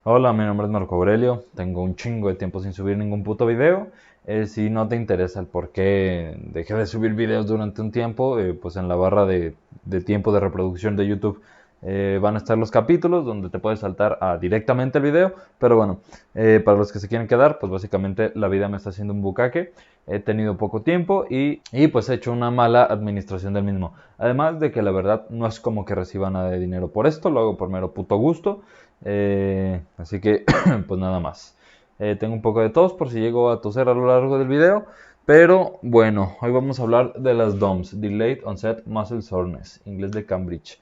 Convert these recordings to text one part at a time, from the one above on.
Hola, mi nombre es Marco Aurelio. Tengo un chingo de tiempo sin subir ningún puto video. Si no te interesa el por qué dejé de subir videos durante un tiempo, pues en la barra de tiempo de reproducción de YouTube van a estar los capítulos donde te puedes saltar directamente el video. Pero bueno, para los que se quieren quedar, pues básicamente la vida me está haciendo un bucaque. He tenido poco tiempo y pues he hecho una mala administración del mismo. Además de que la verdad no es como que reciba nada de dinero por esto, lo hago por mero puto gusto. Así que, pues nada más. Tengo un poco de tos por si llego a toser a lo largo del video. Pero bueno, hoy vamos a hablar de las DOMS, Delayed Onset Muscle Soreness, inglés de Cambridge.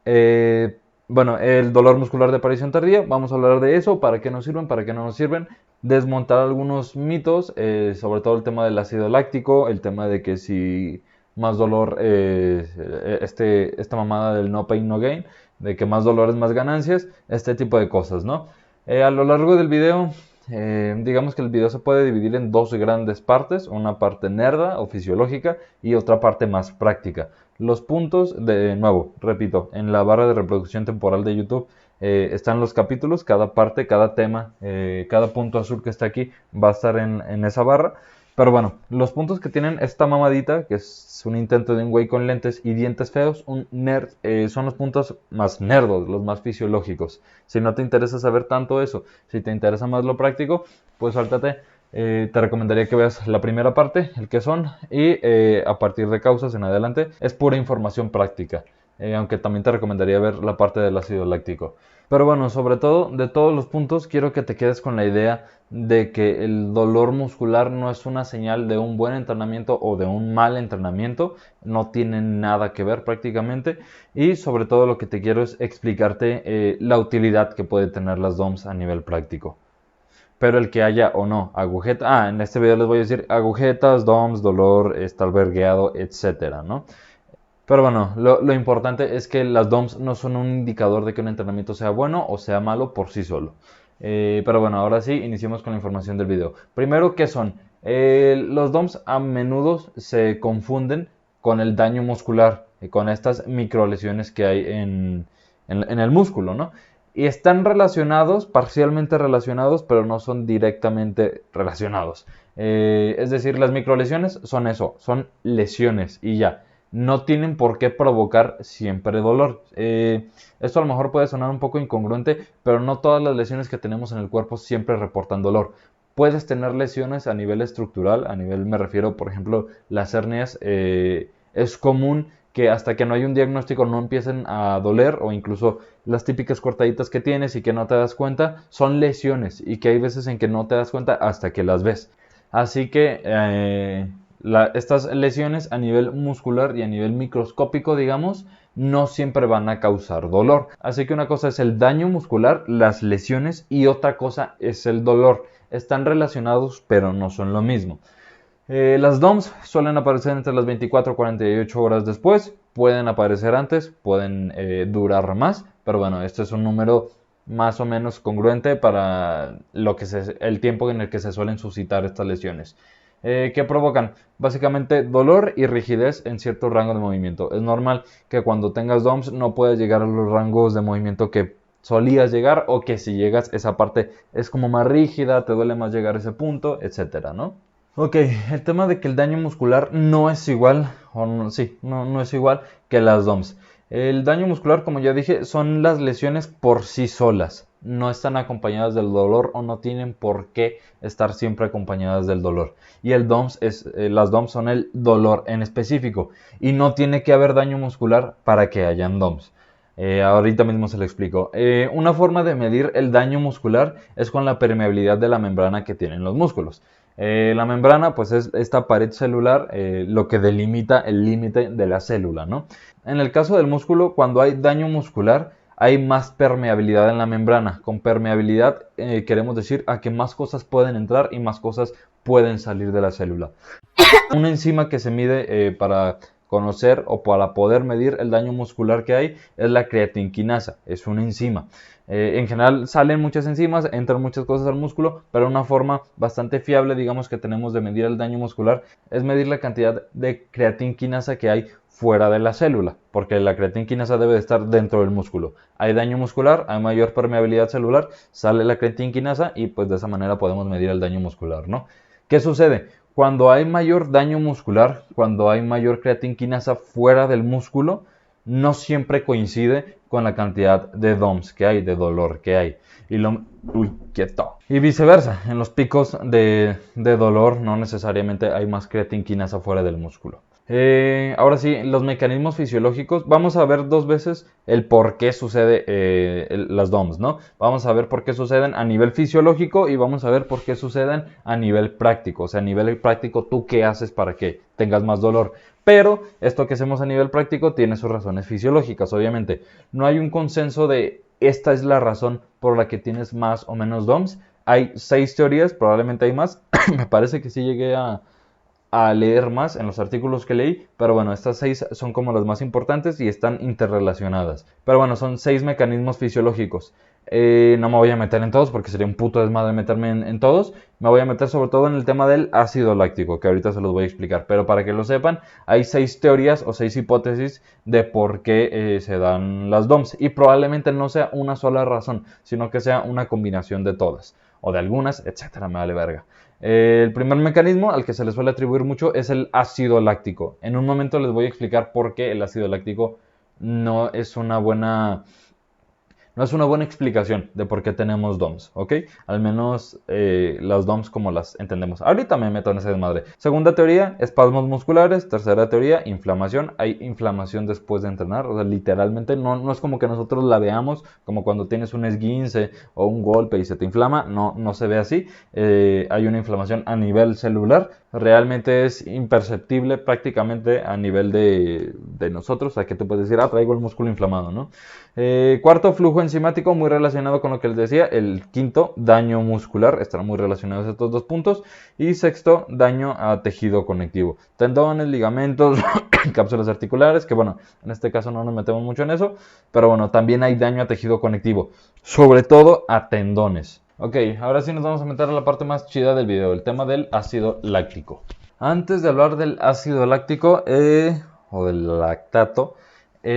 Eh, bueno, el dolor muscular de aparición tardía, vamos a hablar de eso, para qué nos sirven, para qué no nos sirven, desmontar algunos mitos, sobre todo el tema del ácido láctico, el tema de que si más dolor, esta mamada del no pain no gain, de que más dolor es más ganancias, este tipo de cosas, ¿no? A lo largo del video, digamos que el video se puede dividir en dos grandes partes, una parte nerda o fisiológica y otra parte más práctica. Los puntos, de nuevo, repito, en la barra de reproducción temporal de YouTube están los capítulos, cada parte, cada tema, cada punto azul que está aquí va a estar en esa barra. Pero bueno, los puntos que tienen esta mamadita, que es un intento de un güey con lentes y dientes feos, un nerd, son los puntos más nerdos, los más fisiológicos. Si no te interesa saber tanto eso, si te interesa más lo práctico, pues sáltate. Te recomendaría que veas la primera parte, el que son, y a partir de causas en adelante es pura información práctica. Aunque también te recomendaría ver la parte del ácido láctico. Pero bueno, sobre todo, de todos los puntos, quiero que te quedes con la idea de que el dolor muscular no es una señal de un buen entrenamiento o de un mal entrenamiento, no tiene nada que ver prácticamente, y sobre todo lo que te quiero es explicarte la utilidad que puede tener las DOMS a nivel práctico. Pero el que haya o no agujetas, en este video les voy a decir agujetas, DOMS, dolor, estar vergueado, etcétera, ¿no? Pero bueno, lo importante es que las DOMS no son un indicador de que un entrenamiento sea bueno o sea malo por sí solo. Pero bueno, ahora sí, iniciemos con la información del video. Primero, ¿qué son? Los DOMS a menudo se confunden con el daño muscular, con estas microlesiones que hay en el músculo, ¿no? Y están relacionados, parcialmente relacionados, pero no son directamente relacionados. Es decir, las microlesiones son eso, son lesiones y ya no tienen por qué provocar siempre dolor. Esto a lo mejor puede sonar un poco incongruente, pero no todas las lesiones que tenemos en el cuerpo siempre reportan dolor. Puedes tener lesiones a nivel estructural, a nivel me refiero, por ejemplo, las hernias. Es común que hasta que no hay un diagnóstico no empiecen a doler, o incluso las típicas cortaditas que tienes y que no te das cuenta son lesiones, y que hay veces en que no te das cuenta hasta que las ves. Así que estas lesiones a nivel muscular y a nivel microscópico, digamos, no siempre van a causar dolor. Así que una cosa es el daño muscular, las lesiones, y otra cosa es el dolor. Están relacionados, pero no son lo mismo. Las DOMS suelen aparecer entre las 24 y 48 horas después. Pueden aparecer antes, pueden durar más, pero bueno, este es un número más o menos congruente para el tiempo en el que se suelen suscitar estas lesiones. ¿Qué provocan? Básicamente dolor y rigidez en cierto rango de movimiento. Es normal que cuando tengas DOMS no puedas llegar a los rangos de movimiento que solías llegar, o que si llegas esa parte es como más rígida, te duele más llegar a ese punto, etcétera, ¿no? Ok, el tema de que el daño muscular no es igual, o no, sí, no es igual que las DOMS. El daño muscular, como ya dije, son las lesiones por sí solas. No están acompañadas del dolor, o no tienen por qué estar siempre acompañadas del dolor. Y las DOMS son el dolor en específico. Y no tiene que haber daño muscular para que hayan DOMS. Ahorita mismo se lo explico. Una forma de medir el daño muscular es con la permeabilidad de la membrana que tienen los músculos. La membrana, pues, es esta pared celular, lo que delimita el límite de la célula, ¿no? En el caso del músculo, cuando hay daño muscular, hay más permeabilidad en la membrana. Con permeabilidad queremos decir a que más cosas pueden entrar y más cosas pueden salir de la célula. Una enzima que se mide para conocer o para poder medir el daño muscular que hay es la creatinquinasa, es una enzima. En general salen muchas enzimas, entran muchas cosas al músculo, pero una forma bastante fiable, digamos, que tenemos de medir el daño muscular es medir la cantidad de creatinquinasa que hay fuera de la célula, porque la creatinquinasa debe de estar dentro del músculo. Hay daño muscular, hay mayor permeabilidad celular, sale la creatinquinasa y pues de esa manera podemos medir el daño muscular, ¿no? ¿Qué sucede? Cuando hay mayor daño muscular, cuando hay mayor creatinquinasa fuera del músculo, no siempre coincide con la cantidad de DOMS que hay, de dolor que hay. Y viceversa, en los picos de dolor no necesariamente hay más creatinquinasa fuera del músculo. Ahora sí, los mecanismos fisiológicos, vamos a ver dos veces el por qué sucede las DOMS, ¿no? Vamos a ver por qué suceden a nivel fisiológico y vamos a ver por qué suceden a nivel práctico. O sea, a nivel práctico, ¿tú qué haces para que tengas más dolor? Pero esto que hacemos a nivel práctico tiene sus razones fisiológicas, obviamente. No hay un consenso de esta es la razón por la que tienes más o menos DOMS. Hay 6 teorías, probablemente hay más. Me parece que sí llegué a leer más en los artículos que leí, pero bueno, estas 6 son como las más importantes y están interrelacionadas. Pero bueno, son 6 mecanismos fisiológicos. No me voy a meter en todos porque sería un puto desmadre meterme en todos. Me voy a meter sobre todo en el tema del ácido láctico, que ahorita se los voy a explicar. Pero para que lo sepan, hay 6 teorías o 6 hipótesis de por qué se dan las DOMS. Y probablemente no sea una sola razón, sino que sea una combinación de todas. O de algunas, etcétera, me vale verga. El primer mecanismo al que se le suele atribuir mucho es el ácido láctico. En un momento les voy a explicar por qué el ácido láctico no es una buena explicación de por qué tenemos DOMS, ¿ok? Al menos las DOMS como las entendemos. Ahorita me meto en ese desmadre. Segunda teoría, espasmos musculares. Tercera teoría, inflamación. Hay inflamación después de entrenar. O sea, literalmente no es como que nosotros la veamos como cuando tienes un esguince o un golpe y se te inflama. No se ve así. Hay una inflamación a nivel celular. Realmente es imperceptible prácticamente a nivel de nosotros. O sea, que tú puedes decir, traigo el músculo inflamado, ¿no? Cuarto, flujo enzimático, muy relacionado con lo que les decía. El quinto, daño muscular, están muy relacionados estos dos puntos. Y sexto, daño a tejido conectivo, tendones, ligamentos, cápsulas articulares, que bueno, en este caso no nos metemos mucho en eso, pero bueno, también hay daño a tejido conectivo, sobre todo a tendones. Ok, ahora sí nos vamos a meter a la parte más chida del video, el tema del ácido láctico. Antes de hablar del ácido láctico o del lactato,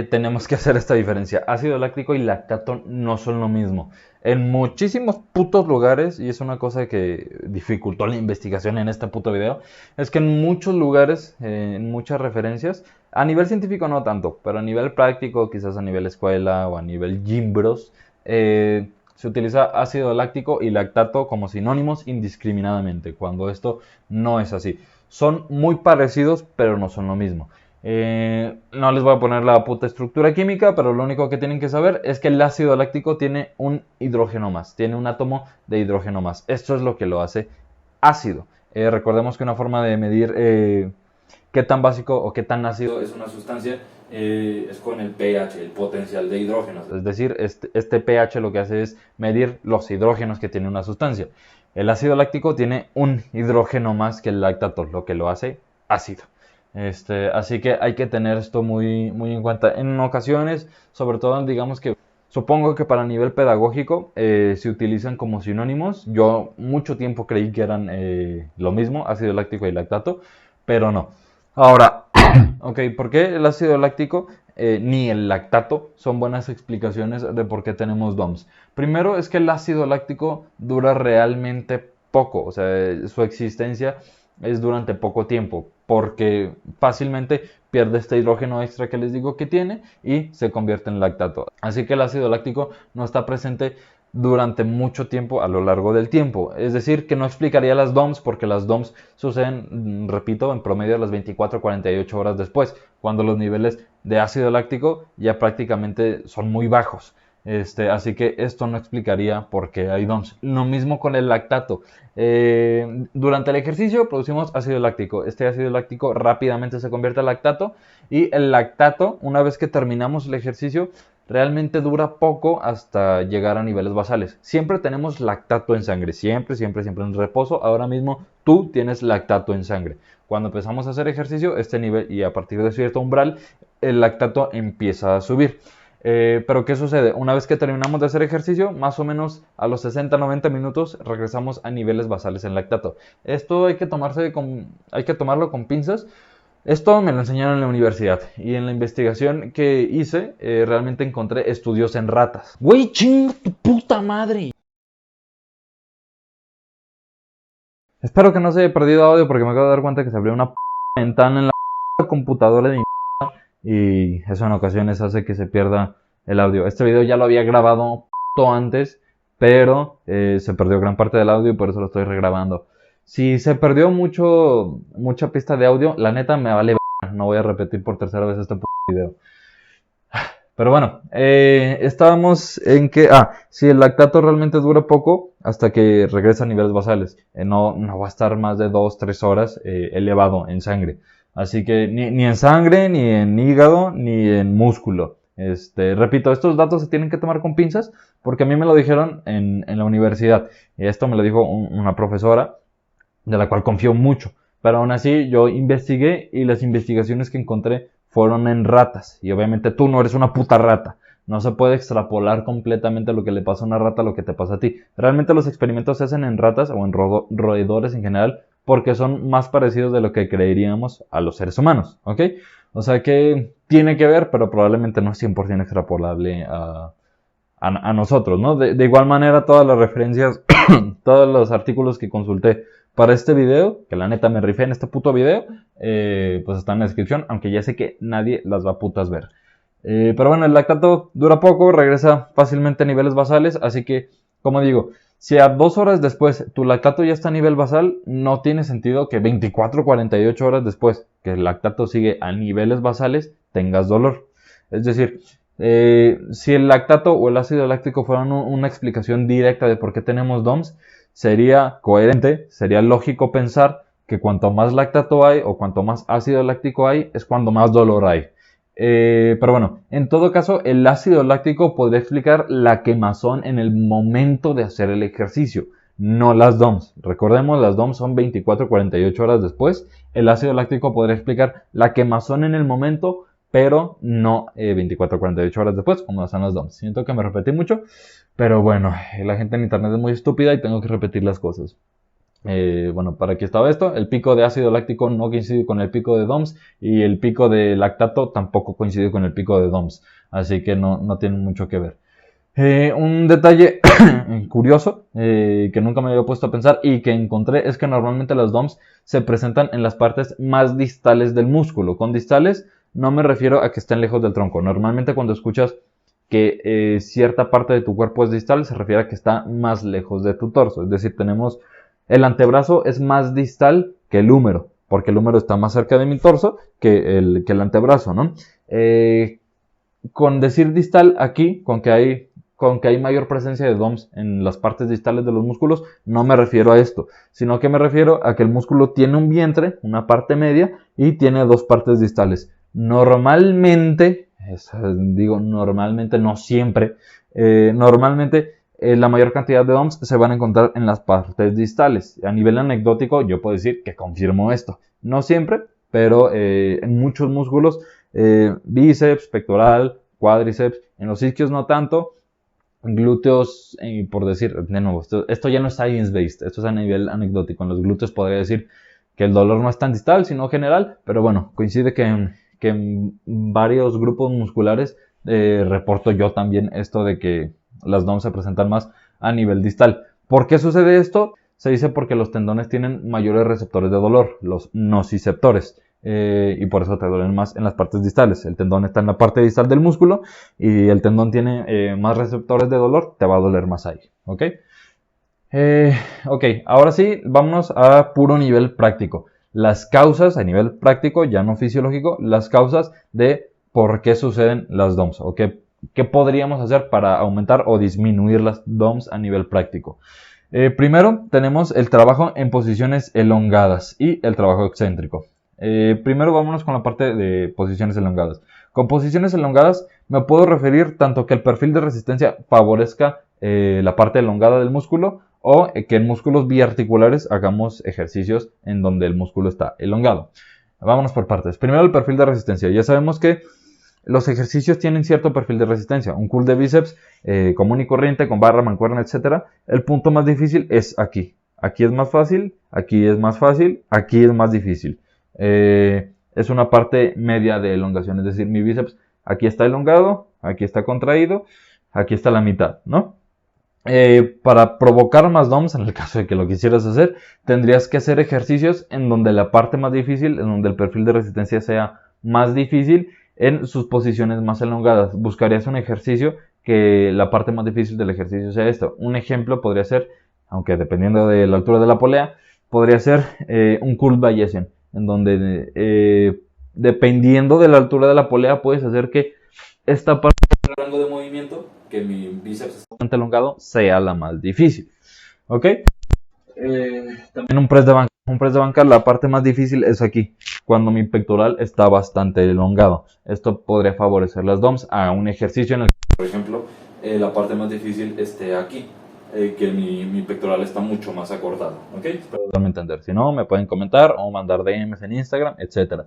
tenemos que hacer esta diferencia. Ácido láctico y lactato no son lo mismo. En muchísimos putos lugares, y es una cosa que dificultó la investigación en este puto video, es que en muchos lugares, en muchas referencias, a nivel científico no tanto, pero a nivel práctico, quizás a nivel escuela o a nivel gimbros, se utiliza ácido láctico y lactato como sinónimos indiscriminadamente, cuando esto no es así. Son muy parecidos, pero no son lo mismo. No les voy a poner la puta estructura química, pero lo único que tienen que saber es que el ácido láctico tiene un hidrógeno más, tiene un átomo de hidrógeno más. Esto es lo que lo hace ácido. Recordemos que una forma de medir qué tan básico o qué tan ácido es una sustancia es con el pH, el potencial de hidrógenos. Es decir, este pH lo que hace es medir los hidrógenos que tiene una sustancia. El ácido láctico tiene un hidrógeno más que el lactato, lo que lo hace ácido. Así que hay que tener esto muy, muy en cuenta. En ocasiones, sobre todo, digamos que supongo que para nivel pedagógico se utilizan como sinónimos. Yo mucho tiempo creí que eran lo mismo, ácido láctico y lactato, pero no. Ahora, ok, ¿por qué el ácido láctico ni el lactato son buenas explicaciones de por qué tenemos DOMS? Primero es que el ácido láctico dura realmente poco, o sea, su existencia es durante poco tiempo, porque fácilmente pierde este hidrógeno extra que les digo que tiene y se convierte en lactato. Así que el ácido láctico no está presente durante mucho tiempo a lo largo del tiempo. Es decir, que no explicaría las DOMS porque las DOMS suceden, repito, en promedio a las 24 a 48 horas después, cuando los niveles de ácido láctico ya prácticamente son muy bajos. Así que esto no explicaría por qué hay DOMS. Lo mismo con el lactato. Durante el ejercicio producimos ácido láctico. Este ácido láctico rápidamente se convierte en lactato. Y el lactato, una vez que terminamos el ejercicio, realmente dura poco hasta llegar a niveles basales. Siempre tenemos lactato en sangre. Siempre en reposo. Ahora mismo tú tienes lactato en sangre. Cuando empezamos a hacer ejercicio, este nivel y a partir de cierto umbral, el lactato empieza a subir. Pero ¿qué sucede? Una vez que terminamos de hacer ejercicio, más o menos a los 60-90 minutos regresamos a niveles basales en lactato. Esto hay que tomarlo con pinzas. Esto me lo enseñaron en la universidad y en la investigación que hice realmente encontré estudios en ratas. Güey, chinga tu puta madre. Espero que no se haya perdido audio porque me acabo de dar cuenta que se abrió una ventana en la computadora de mi y eso en ocasiones hace que se pierda el audio. Este video ya lo había grabado antes, pero se perdió gran parte del audio y por eso lo estoy regrabando. Si se perdió mucha pista de audio, la neta me vale no voy a repetir por tercera vez este video. Pero bueno, estábamos en que, si el lactato realmente dura poco hasta que regresa a niveles basales. No va a estar más de 2-3 horas elevado en sangre. Así que ni en sangre, ni en hígado, ni en músculo. Repito, estos datos se tienen que tomar con pinzas porque a mí me lo dijeron en la universidad. Y esto me lo dijo una profesora de la cual confío mucho. Pero aún así yo investigué y las investigaciones que encontré fueron en ratas. Y obviamente tú no eres una puta rata. No se puede extrapolar completamente lo que le pasa a una rata a lo que te pasa a ti. Realmente los experimentos se hacen en ratas o en roedores en general porque son más parecidos de lo que creeríamos a los seres humanos, ¿ok? O sea que tiene que ver, pero probablemente no es 100% extrapolable a nosotros, ¿no? De igual manera, todas las referencias, todos los artículos que consulté para este video, que la neta me rifé en este puto video, pues están en la descripción, aunque ya sé que nadie las va a putas ver. Pero bueno, el lactato dura poco, regresa fácilmente a niveles basales, así que, como digo, si a 2 horas después tu lactato ya está a nivel basal, no tiene sentido que 24-48 horas después que el lactato sigue a niveles basales, tengas dolor. Es decir, si el lactato o el ácido láctico fueran una explicación directa de por qué tenemos DOMS, sería coherente, sería lógico pensar que cuanto más lactato hay o cuanto más ácido láctico hay, es cuando más dolor hay. Pero bueno, en todo caso, el ácido láctico podría explicar la quemazón en el momento de hacer el ejercicio, no las DOMS. Recordemos, las DOMS son 24-48 horas después. El ácido láctico podría explicar la quemazón en el momento, pero no 24-48 horas después, como son las DOMS. Siento que me repetí mucho, pero bueno, la gente en internet es muy estúpida y tengo que repetir las cosas. Bueno, para aquí estaba esto. El pico de ácido láctico no coincide con el pico de DOMS y el pico de lactato tampoco coincide con el pico de DOMS. Así que no tienen mucho que ver. Un detalle curioso que nunca me había puesto a pensar y que encontré es que normalmente las DOMS se presentan en las partes más distales del músculo. Con distales no me refiero a que estén lejos del tronco. Normalmente cuando escuchas que cierta parte de tu cuerpo es distal se refiere a que está más lejos de tu torso. Es decir, tenemos el antebrazo es más distal que el húmero, porque el húmero está más cerca de mi torso que el antebrazo, ¿no? Con decir distal aquí, con que hay mayor presencia de DOMS en las partes distales de los músculos, no me refiero a esto, sino que me refiero a que el músculo tiene un vientre, una parte media, y tiene 2 partes distales. Normalmente, normalmente, no siempre, normalmente la mayor cantidad de DOMS se van a encontrar en las partes distales. A nivel anecdótico, yo puedo decir que confirmo esto. No siempre, pero en muchos músculos, bíceps, pectoral, cuádriceps, en los isquios no tanto, glúteos, por decir, de nuevo, esto ya no es science-based, esto es a nivel anecdótico. En los glúteos podría decir que el dolor no es tan distal, sino general, pero bueno, coincide que en varios grupos musculares reporto yo también esto de que las DOMS se presentan más a nivel distal. ¿Por qué sucede esto? Se dice porque los tendones tienen mayores receptores de dolor, los nociceptores, y por eso te duelen más en las partes distales. El tendón está en la parte distal del músculo y el tendón tiene más receptores de dolor, te va a doler más ahí, ¿ok? Ok, ahora sí, vámonos a puro nivel práctico. Las causas a nivel práctico, ya no fisiológico, las causas de por qué suceden las DOMS, ¿ok? ¿qué podríamos hacer para aumentar o disminuir las DOMs a nivel práctico? Primero tenemos el trabajo en posiciones elongadas y el trabajo excéntrico. Primero vámonos con la parte de posiciones elongadas. Con posiciones elongadas me puedo referir tanto que el perfil de resistencia favorezca la parte elongada del músculo o que en músculos biarticulares hagamos ejercicios en donde el músculo está elongado. Vámonos por partes. Primero el perfil de resistencia. Ya sabemos que los ejercicios tienen cierto perfil de resistencia. Un curl de bíceps común y corriente con barra, mancuerna, etc. El punto más difícil es aquí. Aquí es más fácil, aquí es más fácil, aquí es más difícil. Es una parte media de elongación, es decir, mi bíceps aquí está elongado, aquí está contraído, aquí está la mitad, ¿no? Para provocar más DOMs, en el caso de que lo quisieras hacer, tendrías que hacer ejercicios en donde la parte más difícil, en donde el perfil de resistencia sea más difícil, en sus posiciones más elongadas. Buscarías un ejercicio que la parte más difícil del ejercicio sea esto. Un ejemplo podría ser, aunque dependiendo de la altura de la polea, podría ser un curl Bayesian, en donde dependiendo de la altura de la polea puedes hacer que esta parte del rango de movimiento, que mi bíceps está bastante elongado, sea la más difícil. ¿Ok? También un press de banca. Un press de banca, la parte más difícil es aquí, cuando mi pectoral está bastante elongado. Esto podría favorecer las DOMs a un ejercicio en el que, por ejemplo, la parte más difícil esté aquí, que mi pectoral está mucho más acortado. ¿Ok? Espero darme a entender. Si no, me pueden comentar o mandar DMs en Instagram, etc.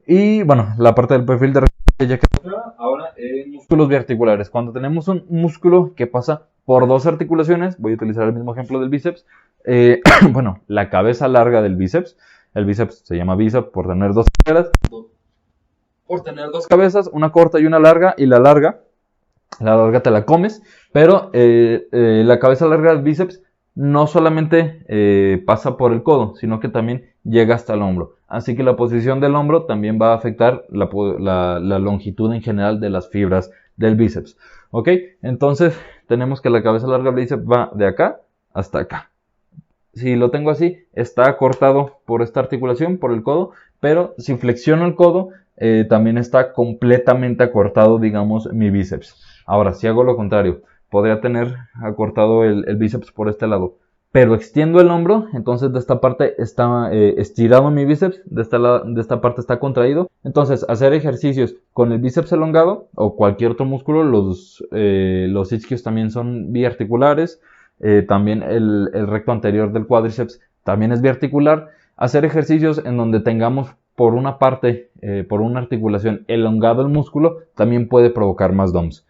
Y bueno, la parte del perfil de resistencia ya quedó clara. Ahora, músculos biarticulares. Cuando tenemos un músculo que pasa por dos articulaciones, voy a utilizar el mismo ejemplo del bíceps. Bueno, la cabeza larga del bíceps. El bíceps se llama bíceps por tener dos caderas, por tener dos cabezas, una corta y una larga. Y la larga te la comes, pero la cabeza larga del bíceps no solamente pasa por el codo, sino que también llega hasta el hombro. Así que la posición del hombro también va a afectar la longitud en general de las fibras del bíceps. ¿Ok? Entonces tenemos que la cabeza larga del bíceps va de acá hasta acá. Si lo tengo así, está cortado por esta articulación, por el codo, pero si flexiono el codo, también está completamente acortado, digamos, mi bíceps. Ahora, si hago lo contrario, podría tener acortado el bíceps por este lado, pero extiendo el hombro, entonces de esta parte está estirado mi bíceps, de esta parte está contraído. Entonces, hacer ejercicios con el bíceps elongado o cualquier otro músculo, los isquios también son biarticulares. También el recto anterior del cuádriceps también es biarticular. Hacer ejercicios en donde tengamos por una parte, por una articulación elongado el músculo, también puede provocar más DOMs.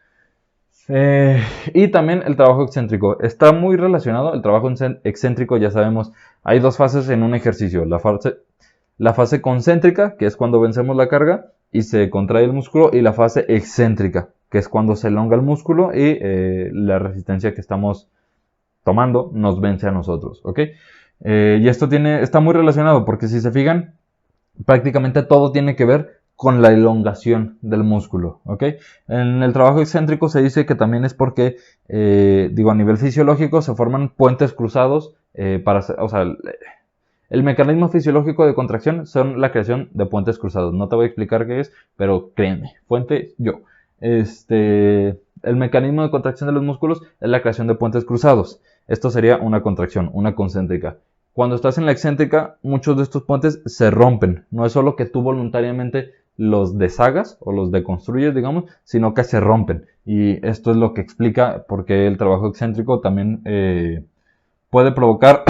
Y también el trabajo excéntrico. Está muy relacionado. El trabajo excéntrico, ya sabemos, hay dos fases en un ejercicio. La fase concéntrica, que es cuando vencemos la carga y se contrae el músculo, y la fase excéntrica, que es cuando se elonga el músculo y la resistencia que estamos tomando nos vence a nosotros, ¿ok? Y esto está muy relacionado porque si se fijan, prácticamente todo tiene que ver con la elongación del músculo, ¿ok? En el trabajo excéntrico se dice que también es porque, a nivel fisiológico se forman puentes cruzados el mecanismo fisiológico de contracción son la creación de puentes cruzados. No te voy a explicar qué es, pero créeme, fuente yo. El mecanismo de contracción de los músculos es la creación de puentes cruzados. Esto sería una contracción, una concéntrica. Cuando estás en la excéntrica, muchos de estos puentes se rompen. No es solo que tú voluntariamente los deshagas o los deconstruyes, digamos, sino que se rompen. Y esto es lo que explica por qué el trabajo excéntrico también puede provocar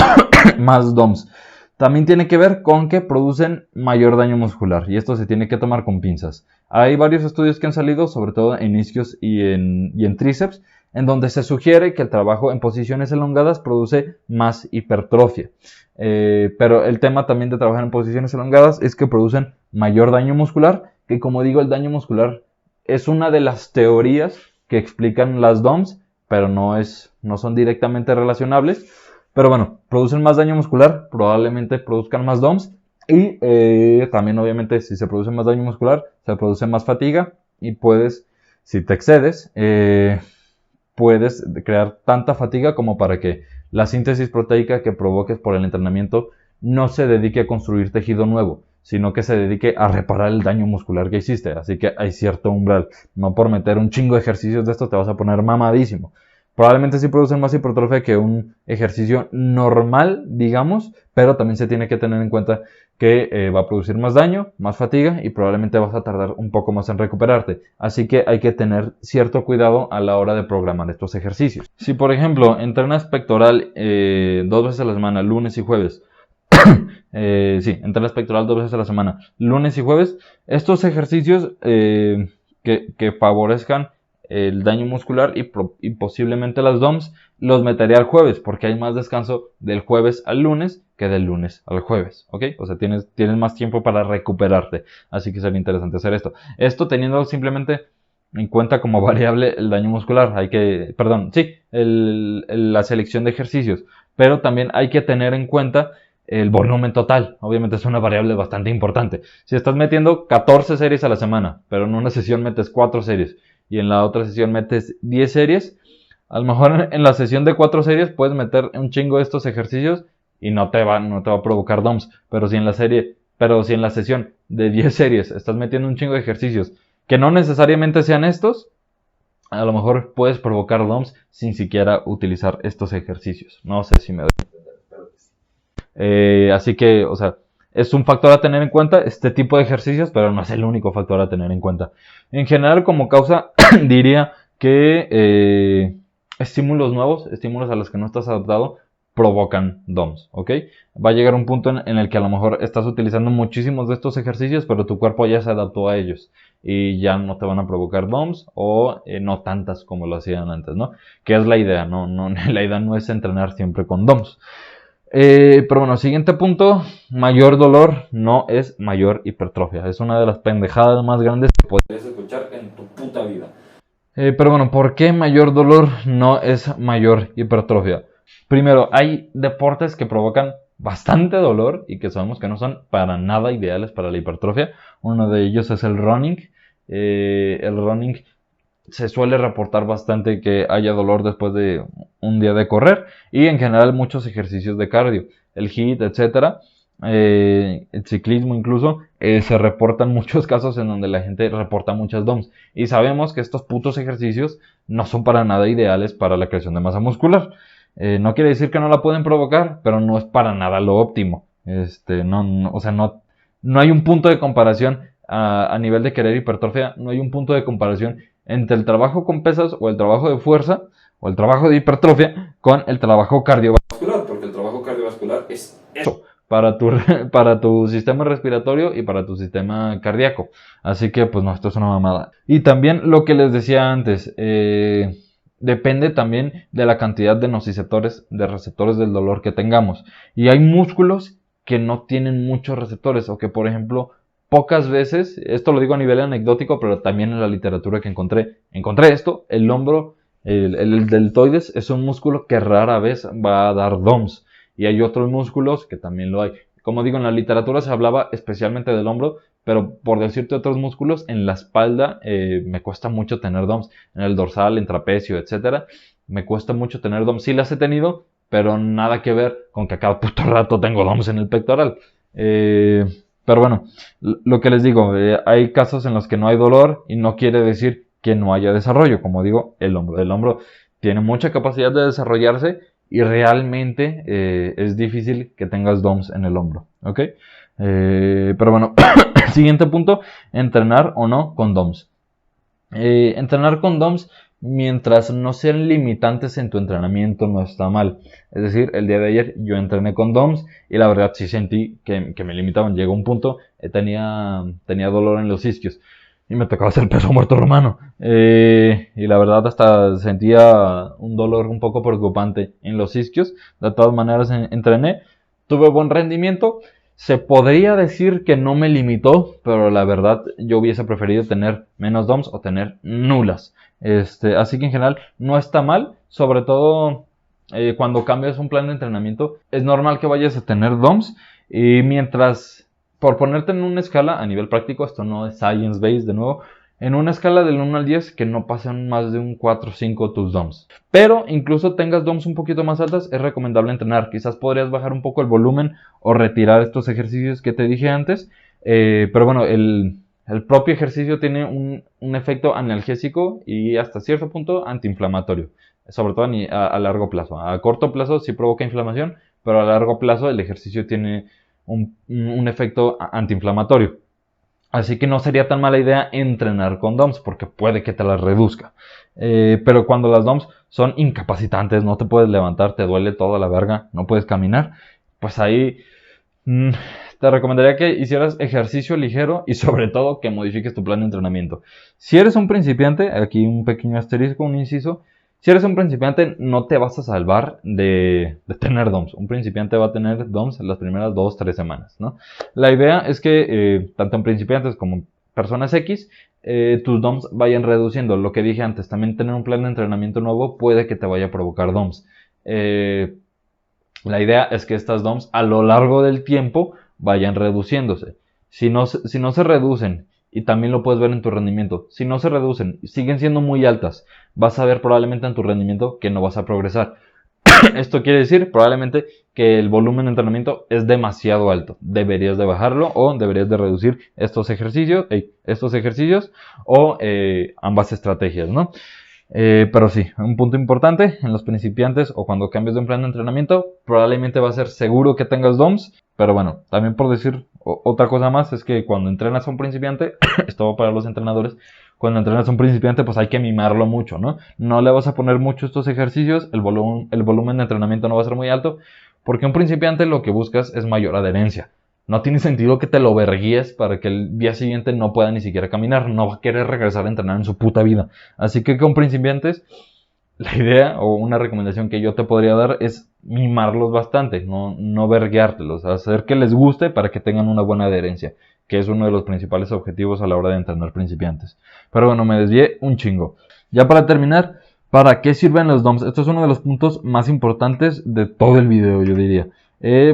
más DOMs. También tiene que ver con que producen mayor daño muscular y esto se tiene que tomar con pinzas. Hay varios estudios que han salido, sobre todo en isquios y en tríceps, en donde se sugiere que el trabajo en posiciones elongadas produce más hipertrofia. Pero el tema también de trabajar en posiciones elongadas es que producen mayor daño muscular, que como digo, el daño muscular es una de las teorías que explican las DOMs, pero no son directamente relacionables. Pero bueno, producen más daño muscular, probablemente produzcan más DOMs. Y también obviamente si se produce más daño muscular, se produce más fatiga. Y puedes, si te excedes, puedes crear tanta fatiga como para que la síntesis proteica que provoques por el entrenamiento no se dedique a construir tejido nuevo, sino que se dedique a reparar el daño muscular que hiciste. Así que hay cierto umbral. No por meter un chingo de ejercicios de estos te vas a poner mamadísimo. Probablemente sí producen más hipertrofia que un ejercicio normal, digamos, pero también se tiene que tener en cuenta que va a producir más daño, más fatiga y probablemente vas a tardar un poco más en recuperarte. Así que hay que tener cierto cuidado a la hora de programar estos ejercicios. Si por ejemplo entrenas pectoral 2 veces a la semana, lunes y jueves, entrenas pectoral 2 veces a la semana, lunes y jueves, estos ejercicios que favorezcan el daño muscular y posiblemente las DOMs, los metería al jueves, porque hay más descanso del jueves al lunes que del lunes al jueves, ¿ok? O sea, tienes más tiempo para recuperarte, así que sería interesante hacer esto. Esto teniendo simplemente en cuenta como variable el daño muscular, la selección de ejercicios, pero también hay que tener en cuenta el volumen total. Obviamente es una variable bastante importante. Si estás metiendo 14 series a la semana, pero en una sesión metes 4 series, y en la otra sesión metes 10 series, a lo mejor en la sesión de 4 series puedes meter un chingo de estos ejercicios y no te va a provocar DOMs, pero si en la sesión de 10 series estás metiendo un chingo de ejercicios que no necesariamente sean estos, a lo mejor puedes provocar DOMs sin siquiera utilizar estos ejercicios. No sé si me doy a entender. Así que, o sea, es un factor a tener en cuenta este tipo de ejercicios, pero no es el único factor a tener en cuenta. En general, como causa, diría que estímulos nuevos, estímulos a los que no estás adaptado, provocan DOMs, ¿ok? Va a llegar un punto en el que a lo mejor estás utilizando muchísimos de estos ejercicios, pero tu cuerpo ya se adaptó a ellos y ya no te van a provocar DOMs o no tantas como lo hacían antes, ¿no? Que es la idea, no, la idea no es entrenar siempre con DOMs. Pero bueno, siguiente punto, mayor dolor no es mayor hipertrofia. Es una de las pendejadas más grandes que podrías escuchar en tu puta vida. Pero bueno, ¿por qué mayor dolor no es mayor hipertrofia? Primero, hay deportes que provocan bastante dolor y que sabemos que no son para nada ideales para la hipertrofia. Uno de ellos es el running. El running se suele reportar bastante que haya dolor después de un día de correr y en general muchos ejercicios de cardio, el HIIT, etcétera, el ciclismo incluso, se reportan muchos casos en donde la gente reporta muchas DOMs y sabemos que estos putos ejercicios no son para nada ideales para la creación de masa muscular. No quiere decir que no la pueden provocar, pero no es para nada lo óptimo. No hay un punto de comparación a nivel de querer hipertrofia, no hay un punto de comparación entre el trabajo con pesas o el trabajo de fuerza o el trabajo de hipertrofia con el trabajo cardiovascular, porque el trabajo cardiovascular es eso para tu sistema respiratorio y para tu sistema cardíaco. Así que pues no, esto es una mamada. Y también lo que les decía antes, depende también de la cantidad de nociceptores, de receptores del dolor que tengamos. Y hay músculos que no tienen muchos receptores o que por ejemplo pocas veces, esto lo digo a nivel anecdótico, pero también en la literatura que encontré esto, el hombro, el deltoides es un músculo que rara vez va a dar DOMs y hay otros músculos que también lo hay. Como digo, en la literatura se hablaba especialmente del hombro, pero por decirte otros músculos, en la espalda me cuesta mucho tener DOMs, en el dorsal, en trapecio, etcétera, me cuesta mucho tener DOMs. Sí las he tenido, pero nada que ver con que a cada puto rato tengo DOMs en el pectoral. Pero bueno, lo que les digo, hay casos en los que no hay dolor y no quiere decir que no haya desarrollo. Como digo, el hombro tiene mucha capacidad de desarrollarse y realmente es difícil que tengas DOMs en el hombro, ¿ok? Pero bueno, siguiente punto, entrenar o no con DOMs. Entrenar con DOMs mientras no sean limitantes en tu entrenamiento no está mal. Es decir, el día de ayer yo entrené con DOMs y la verdad sí sentí que me limitaban. Llegó un punto, tenía dolor en los isquios y me tocaba hacer peso muerto romano. Y la verdad hasta sentía un dolor un poco preocupante en los isquios. De todas maneras entrené, tuve buen rendimiento. Se podría decir que no me limitó, pero la verdad yo hubiese preferido tener menos DOMs o tener nulas. Así que en general no está mal, sobre todo cuando cambias un plan de entrenamiento, es normal que vayas a tener DOMs y mientras, por ponerte en una escala a nivel práctico, esto no es science-based de nuevo, en una escala del 1 al 10 que no pasen más de un 4 o 5 tus DOMs. Pero incluso tengas DOMs un poquito más altas, es recomendable entrenar. Quizás podrías bajar un poco el volumen o retirar estos ejercicios que te dije antes. Pero bueno, el propio ejercicio tiene un efecto analgésico y hasta cierto punto antiinflamatorio. Sobre todo a largo plazo. A corto plazo sí provoca inflamación, pero a largo plazo el ejercicio tiene un efecto antiinflamatorio. Así que no sería tan mala idea entrenar con DOMs porque puede que te las reduzca. Pero cuando las DOMs son incapacitantes, no te puedes levantar, te duele toda la verga, no puedes caminar, pues ahí te recomendaría que hicieras ejercicio ligero y sobre todo que modifiques tu plan de entrenamiento. Si eres un principiante, aquí un pequeño asterisco, un inciso, si eres un principiante no te vas a salvar de tener DOMs. Un principiante va a tener DOMs en las primeras 2-3 semanas, ¿no? La idea es que tanto en principiantes como en personas X, tus DOMs vayan reduciendo. Lo que dije antes, también tener un plan de entrenamiento nuevo puede que te vaya a provocar DOMs. La idea es que estas DOMs a lo largo del tiempo vayan reduciéndose. Si no se reducen, y también lo puedes ver en tu rendimiento, si no se reducen, siguen siendo muy altas, vas a ver probablemente en tu rendimiento que no vas a progresar. Esto quiere decir probablemente que el volumen de entrenamiento es demasiado alto. Deberías de bajarlo o deberías de reducir estos ejercicios o ambas estrategias, ¿no? Pero sí, un punto importante en los principiantes o cuando cambies de un plan de entrenamiento, probablemente va a ser seguro que tengas DOMs, pero bueno, también por decir otra cosa más es que cuando entrenas a un principiante, esto para los entrenadores, cuando entrenas a un principiante pues hay que mimarlo mucho, ¿no? No le vas a poner mucho estos ejercicios, el volumen de entrenamiento no va a ser muy alto, porque un principiante lo que buscas es mayor adherencia. No tiene sentido que te lo verguíes para que el día siguiente no pueda ni siquiera caminar. No va a querer regresar a entrenar en su puta vida. Así que con principiantes, la idea o una recomendación que yo te podría dar es mimarlos bastante, no vergueártelos, hacer que les guste para que tengan una buena adherencia, que es uno de los principales objetivos a la hora de entrenar principiantes. Pero bueno, me desvié un chingo. Ya para terminar, ¿para qué sirven los DOMs? Esto es uno de los puntos más importantes de todo el video, yo diría.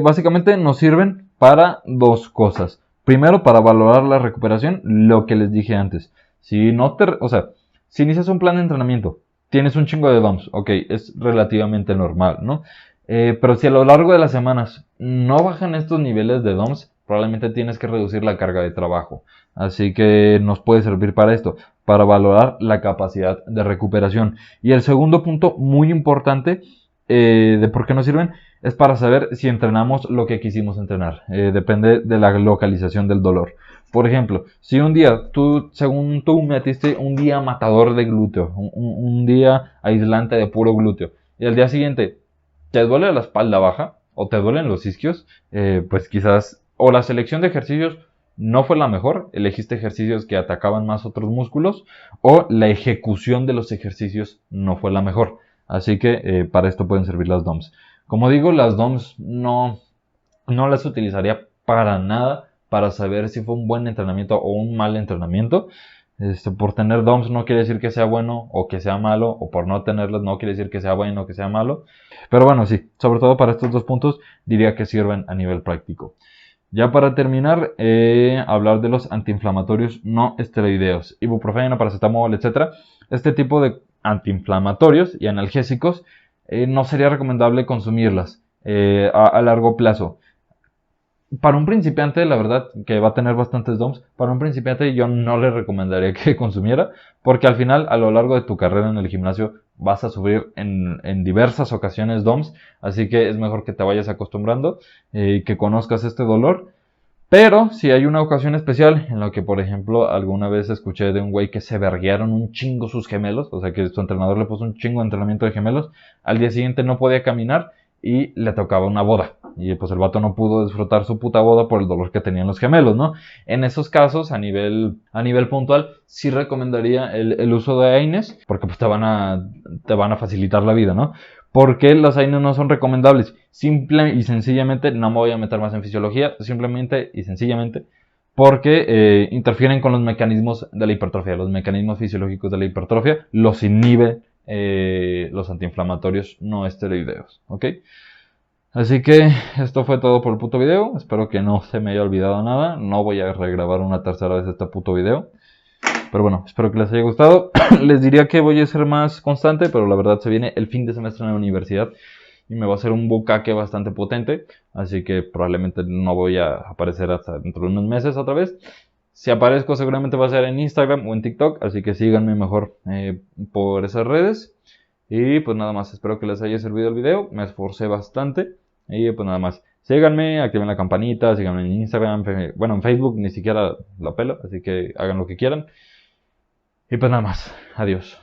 Básicamente nos sirven para dos cosas. Primero, para valorar la recuperación, lo que les dije antes. Si inicias un plan de entrenamiento, tienes un chingo de DOMs, ok, es relativamente normal, ¿no? Pero si a lo largo de las semanas no bajan estos niveles de DOMs, probablemente tienes que reducir la carga de trabajo. Así que nos puede servir para esto, para valorar la capacidad de recuperación. Y el segundo punto muy importante de por qué nos sirven es para saber si entrenamos lo que quisimos entrenar. Depende de la localización del dolor. Por ejemplo, si un día según tú metiste un día matador de glúteo, un día aislante de puro glúteo, y al día siguiente te duele la espalda baja o te duelen los isquios, pues quizás o la selección de ejercicios no fue la mejor, elegiste ejercicios que atacaban más otros músculos, o la ejecución de los ejercicios no fue la mejor. Así que para esto pueden servir las DOMs. Como digo, las DOMs no las utilizaría para nada para saber si fue un buen entrenamiento o un mal entrenamiento. Por tener DOMs no quiere decir que sea bueno o que sea malo, o por no tenerlas no quiere decir que sea bueno o que sea malo. Pero bueno, sí, sobre todo para estos dos puntos diría que sirven a nivel práctico. Ya para terminar, hablar de los antiinflamatorios no esteroideos, ibuprofeno, paracetamol, etc. Este tipo de antiinflamatorios y analgésicos no sería recomendable consumirlas a largo plazo. Para un principiante, la verdad, que va a tener bastantes DOMs, para un principiante yo no le recomendaría que consumiera, porque al final, a lo largo de tu carrera en el gimnasio, vas a sufrir en diversas ocasiones DOMs, así que es mejor que te vayas acostumbrando y que conozcas este dolor. Pero si hay una ocasión especial en la que, por ejemplo, alguna vez escuché de un güey que se verguearon un chingo sus gemelos, o sea que su entrenador le puso un chingo de entrenamiento de gemelos, al día siguiente no podía caminar y le tocaba una boda. Y pues el vato no pudo disfrutar su puta boda por el dolor que tenían los gemelos, ¿no? En esos casos, a nivel puntual, sí recomendaría el uso de AINES, porque pues te van a facilitar la vida, ¿no? ¿Por qué los AINES no son recomendables? Simple y sencillamente, no me voy a meter más en fisiología, simplemente y sencillamente porque interfieren con los mecanismos de la hipertrofia. Los mecanismos fisiológicos de la hipertrofia los inhibe los antiinflamatorios no esteroideos, ¿ok? Así que esto fue todo por el puto video. Espero que no se me haya olvidado nada. No voy a regrabar una tercera vez este puto video. Pero bueno, espero que les haya gustado. Les diría que voy a ser más constante, pero la verdad se viene el fin de semestre en la universidad y me va a hacer un bucaque bastante potente, así que probablemente no voy a aparecer hasta dentro de unos meses otra vez. Si aparezco seguramente va a ser en Instagram o en TikTok, así que síganme mejor por esas redes. Y pues nada más, espero que les haya servido el video, me esforcé bastante. Y pues nada más, síganme, activen la campanita, síganme en Instagram, bueno, en Facebook ni siquiera la pelo, así que hagan lo que quieran. Y pues nada más, adiós.